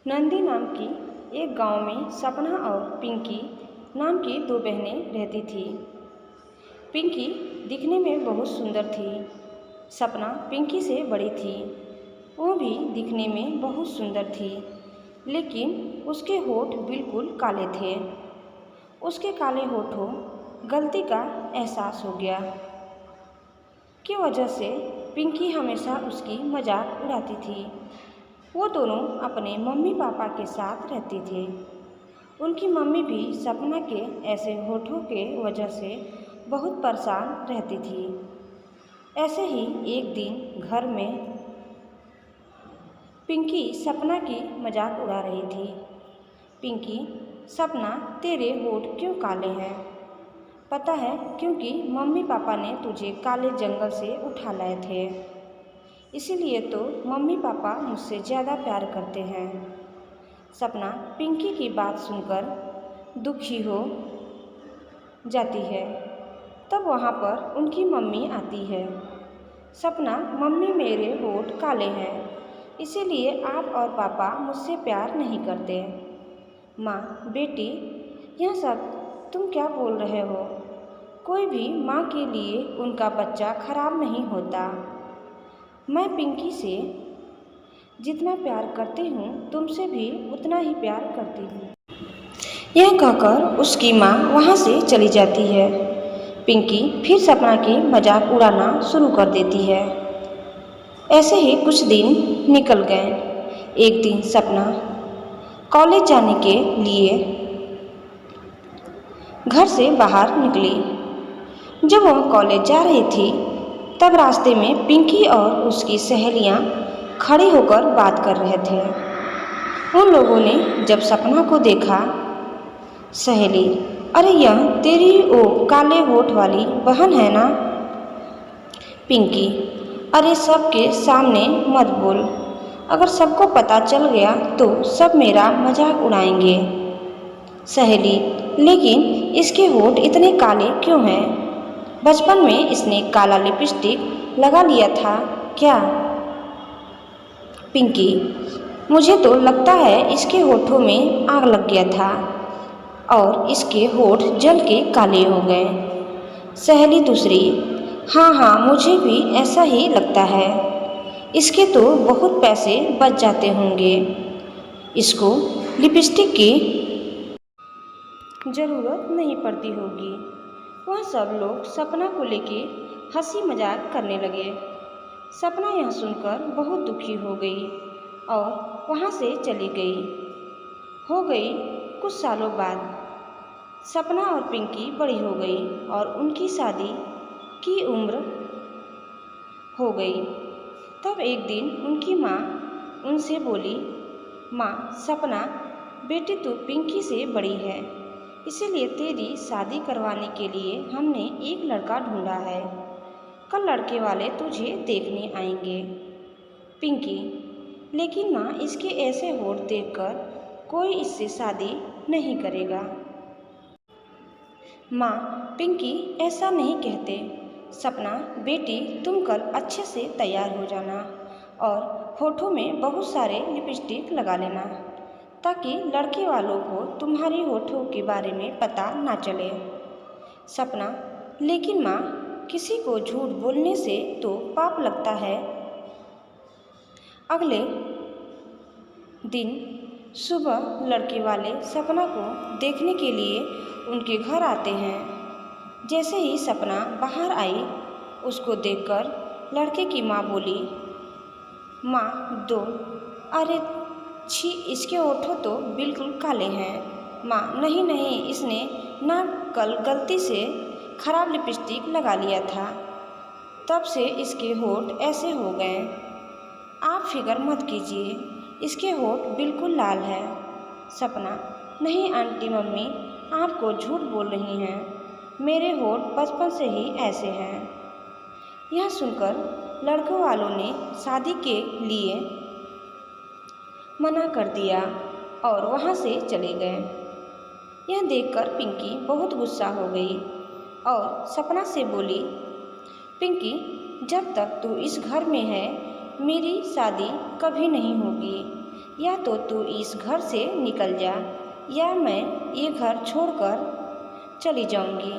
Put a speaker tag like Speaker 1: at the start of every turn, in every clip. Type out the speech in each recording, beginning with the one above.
Speaker 1: नंदी नाम की एक गांव में सपना और पिंकी नाम की दो बहनें रहती थी। पिंकी दिखने में बहुत सुंदर थी। सपना पिंकी से बड़ी थी। वो भी दिखने में बहुत सुंदर थी, लेकिन उसके होठ बिल्कुल काले थे। उसके काले होठों गलती का एहसास हो गया की वजह से पिंकी हमेशा उसकी मजाक उड़ाती थी। वो दोनों अपने मम्मी पापा के साथ रहते थे। उनकी मम्मी भी सपना के ऐसे होठों के वजह से बहुत परेशान रहती थी। ऐसे ही एक दिन घर में पिंकी सपना की मजाक उड़ा रही थी। पिंकी, सपना तेरे होठ क्यों काले हैं? पता है, क्योंकि मम्मी पापा ने तुझे काले जंगल से उठा लाए थे, इसीलिए तो मम्मी पापा मुझसे ज़्यादा प्यार करते हैं। सपना पिंकी की बात सुनकर दुखी हो जाती है। तब वहाँ पर उनकी मम्मी आती है। सपना, मम्मी मेरे होठ काले हैं, इसीलिए आप और पापा मुझसे प्यार नहीं करते। माँ, बेटी, यह सब तुम क्या बोल रहे हो? कोई भी माँ के लिए उनका बच्चा खराब नहीं होता। मैं पिंकी से जितना प्यार करती हूँ, तुमसे भी उतना ही प्यार करती हूँ। यह कहकर उसकी माँ वहाँ से चली जाती है। पिंकी फिर सपना की मजाक उड़ाना शुरू कर देती है। ऐसे ही कुछ दिन निकल गए। एक दिन सपना कॉलेज जाने के लिए घर से बाहर निकली। जब वह कॉलेज जा रही थी, तब रास्ते में पिंकी और उसकी सहेलियां खड़ी होकर बात कर रहे थे। उन लोगों ने जब सपना को देखा, सहेली, अरे यह तेरी वो काले होठ वाली बहन है ना? पिंकी, अरे सबके सामने मत बोल, अगर सबको पता चल गया तो सब मेरा मजाक उड़ाएंगे। सहेली, लेकिन इसके होठ इतने काले क्यों हैं? बचपन में इसने काला लिपस्टिक लगा लिया था क्या? पिंकी, मुझे तो लगता है इसके होठों में आग लग गया था और इसके होठ जल के काले हो गए। सहेली दूसरी, हाँ हाँ, मुझे भी ऐसा ही लगता है। इसके तो बहुत पैसे बच जाते होंगे, इसको लिपस्टिक की ज़रूरत नहीं पड़ती होगी। वह सब लोग सपना को लेके हंसी मजाक करने लगे। सपना यह सुनकर बहुत दुखी हो गई और वहाँ से चली गई। हो गई कुछ सालों बाद सपना और पिंकी बड़ी हो गई और उनकी शादी की उम्र हो गई। तब एक दिन उनकी माँ उनसे बोली, माँ, सपना बेटी तू पिंकी से बड़ी है, इसीलिए तेरी शादी करवाने के लिए हमने एक लड़का ढूंढा है। कल लड़के वाले तुझे देखने आएंगे। पिंकी, लेकिन माँ, इसके ऐसे होठ देखकर कोई इससे शादी नहीं करेगा। माँ, पिंकी ऐसा नहीं कहते। सपना बेटी, तुम कल अच्छे से तैयार हो जाना और होठों में बहुत सारे लिपस्टिक लगा लेना, ताकि लड़के वालों को तुम्हारी होठों के बारे में पता ना चले। सपना, लेकिन माँ, किसी को झूठ बोलने से तो पाप लगता है। अगले दिन सुबह लड़के वाले सपना को देखने के लिए उनके घर आते हैं। जैसे ही सपना बाहर आई, उसको देखकर लड़के की माँ बोली, माँ दो, अरे छी, इसके होठों तो बिल्कुल काले हैं। माँ, नहीं नहीं, इसने ना कल गलती से खराब लिपस्टिक लगा लिया था, तब से इसके होठ ऐसे हो गए। आप फिक्र मत कीजिए, इसके होठ बिल्कुल लाल है। सपना, नहीं आंटी, मम्मी आपको झूठ बोल रही हैं, मेरे होठ बचपन से ही ऐसे हैं। यह सुनकर लड़कों वालों ने शादी के लिए मना कर दिया और वहाँ से चले गए। यह देखकर पिंकी बहुत गुस्सा हो गई और सपना से बोली, पिंकी, जब तक तू इस घर में है मेरी शादी कभी नहीं होगी। या तो तू इस घर से निकल जा या मैं ये घर छोड़कर चली जाऊंगी।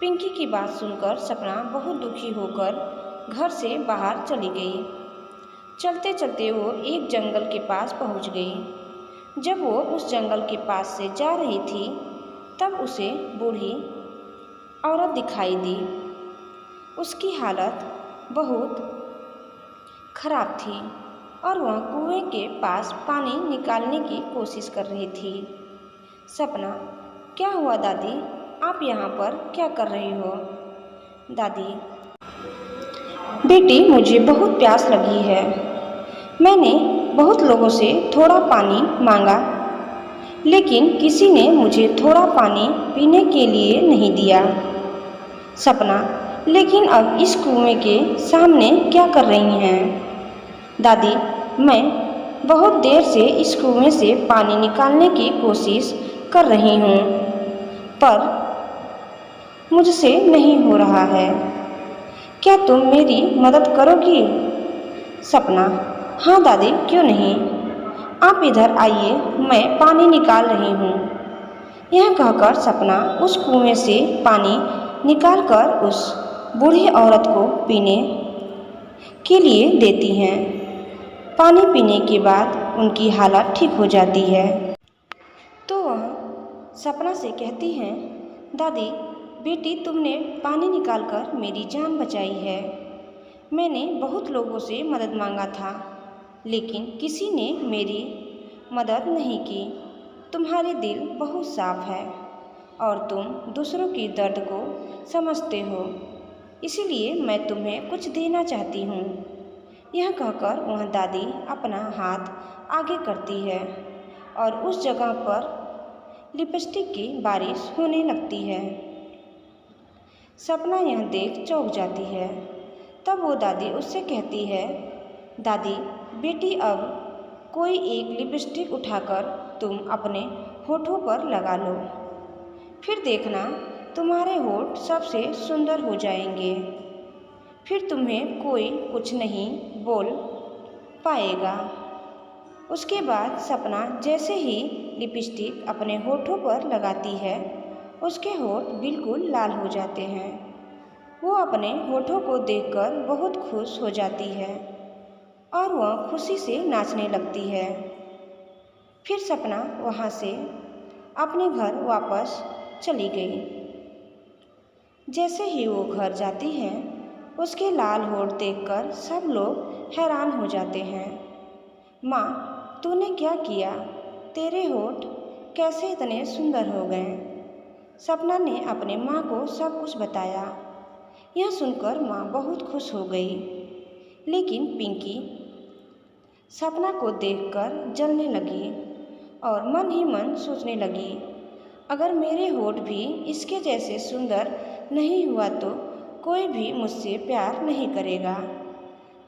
Speaker 1: पिंकी की बात सुनकर सपना बहुत दुखी होकर घर से बाहर चली गई। चलते चलते वो एक जंगल के पास पहुंच गई। जब वो उस जंगल के पास से जा रही थी तब उसे बूढ़ी औरत दिखाई दी। उसकी हालत बहुत खराब थी और वह कुएं के पास पानी निकालने की कोशिश कर रही थी। सपना, क्या हुआ दादी, आप यहाँ पर क्या कर रही हो? दादी, बेटी मुझे बहुत प्यास लगी है। मैंने बहुत लोगों से थोड़ा पानी मांगा लेकिन किसी ने मुझे थोड़ा पानी पीने के लिए नहीं दिया। सपना, लेकिन अब इस कुएं के सामने क्या कर रही हैं? दादी, मैं बहुत देर से इस कुएं से पानी निकालने की कोशिश कर रही हूँ पर मुझसे नहीं हो रहा है। क्या तुम मेरी मदद करोगी? सपना, हाँ दादी, क्यों नहीं, आप इधर आइए, मैं पानी निकाल रही हूँ। यह कहकर सपना उस कुएं से पानी निकालकर उस बूढ़ी औरत को पीने के लिए देती हैं। पानी पीने के बाद उनकी हालत ठीक हो जाती है। तो वह सपना से कहती हैं, दादी, बेटी तुमने पानी निकालकर मेरी जान बचाई है। मैंने बहुत लोगों से मदद मांगा था लेकिन किसी ने मेरी मदद नहीं की। तुम्हारे दिल बहुत साफ है और तुम दूसरों की दर्द को समझते हो, इसीलिए मैं तुम्हें कुछ देना चाहती हूँ। यह कहकर वह दादी अपना हाथ आगे करती है और उस जगह पर लिपस्टिक की बारिश होने लगती है। सपना यह देख चौंक जाती है। तब वो दादी उससे कहती है, दादी, बेटी अब कोई एक लिपस्टिक उठाकर तुम अपने होठों पर लगा लो, फिर देखना तुम्हारे होठ सबसे सुंदर हो जाएंगे, फिर तुम्हें कोई कुछ नहीं बोल पाएगा। उसके बाद सपना जैसे ही लिपस्टिक अपने होठों पर लगाती है उसके होठ बिल्कुल लाल हो जाते हैं। वो अपने होठों को देखकर बहुत खुश हो जाती है और वह खुशी से नाचने लगती है। फिर सपना वहाँ से अपने घर वापस चली गई। जैसे ही वो घर जाती है उसके लाल होठ देखकर सब लोग हैरान हो जाते हैं। माँ, तूने क्या किया? तेरे होठ कैसे इतने सुंदर हो गए? सपना ने अपने माँ को सब कुछ बताया। यह सुनकर माँ बहुत खुश हो गई लेकिन पिंकी सपना को देखकर जलने लगी और मन ही मन सोचने लगी, अगर मेरे होठ भी इसके जैसे सुंदर नहीं हुआ तो कोई भी मुझसे प्यार नहीं करेगा।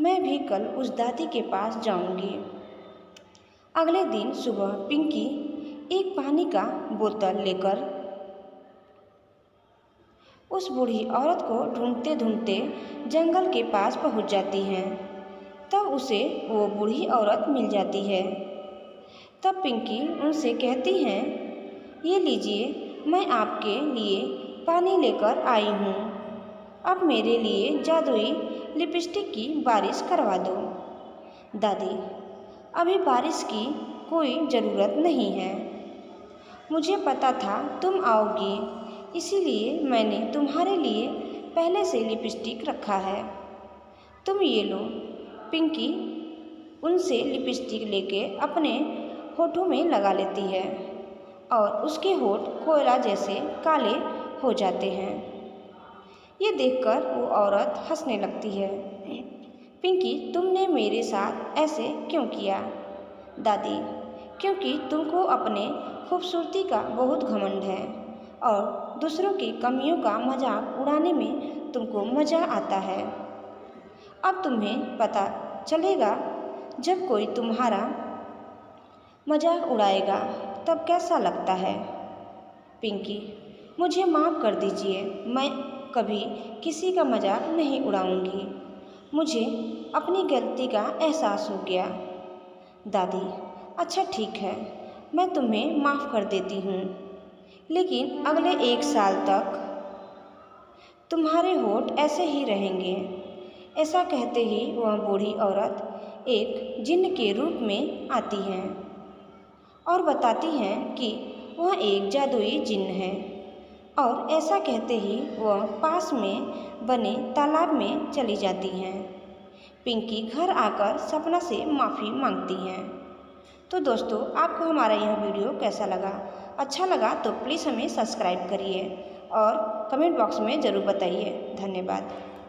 Speaker 1: मैं भी कल उस दादी के पास जाऊंगी। अगले दिन सुबह पिंकी एक पानी का बोतल लेकर उस बूढ़ी औरत को ढूंढते ढूंढते जंगल के पास पहुंच जाती है। तब उसे वो बूढ़ी औरत मिल जाती है। तब पिंकी उनसे कहती हैं, ये लीजिए, मैं आपके लिए पानी लेकर आई हूँ। अब मेरे लिए जादुई लिपस्टिक की बारिश करवा दो। दादी, अभी बारिश की कोई ज़रूरत नहीं है। मुझे पता था तुम आओगी, इसीलिए मैंने तुम्हारे लिए पहले से लिपस्टिक रखा है। तुम ये लो। पिंकी उनसे लिपस्टिक लेके अपने होठों में लगा लेती है और उसके होठ कोयला जैसे काले हो जाते हैं। ये देखकर वो औरत हंसने लगती है। पिंकी, तुमने मेरे साथ ऐसे क्यों किया? दादी, क्योंकि तुमको अपने खूबसूरती का बहुत घमंड है और दूसरों की कमियों का मजाक उड़ाने में तुमको मज़ा आता है। अब तुम्हें पता चलेगा जब कोई तुम्हारा मजाक उड़ाएगा तब कैसा लगता है। पिंकी, मुझे माफ़ कर दीजिए, मैं कभी किसी का मजाक नहीं उड़ाऊंगी। मुझे अपनी गलती का एहसास हो गया। दादी, अच्छा ठीक है, मैं तुम्हें माफ़ कर देती हूँ, लेकिन अगले 1 साल तक तुम्हारे होठ ऐसे ही रहेंगे। ऐसा कहते ही वह बूढ़ी औरत एक जिन्न के रूप में आती है और बताती हैं कि वह एक जादुई जिन्न है। और ऐसा कहते ही वह पास में बने तालाब में चली जाती हैं। पिंकी घर आकर सपना से माफ़ी मांगती हैं। तो दोस्तों, आपको हमारा यह वीडियो कैसा लगा? अच्छा लगा तो प्लीज़ हमें सब्सक्राइब करिए और कमेंट बॉक्स में ज़रूर बताइए। धन्यवाद।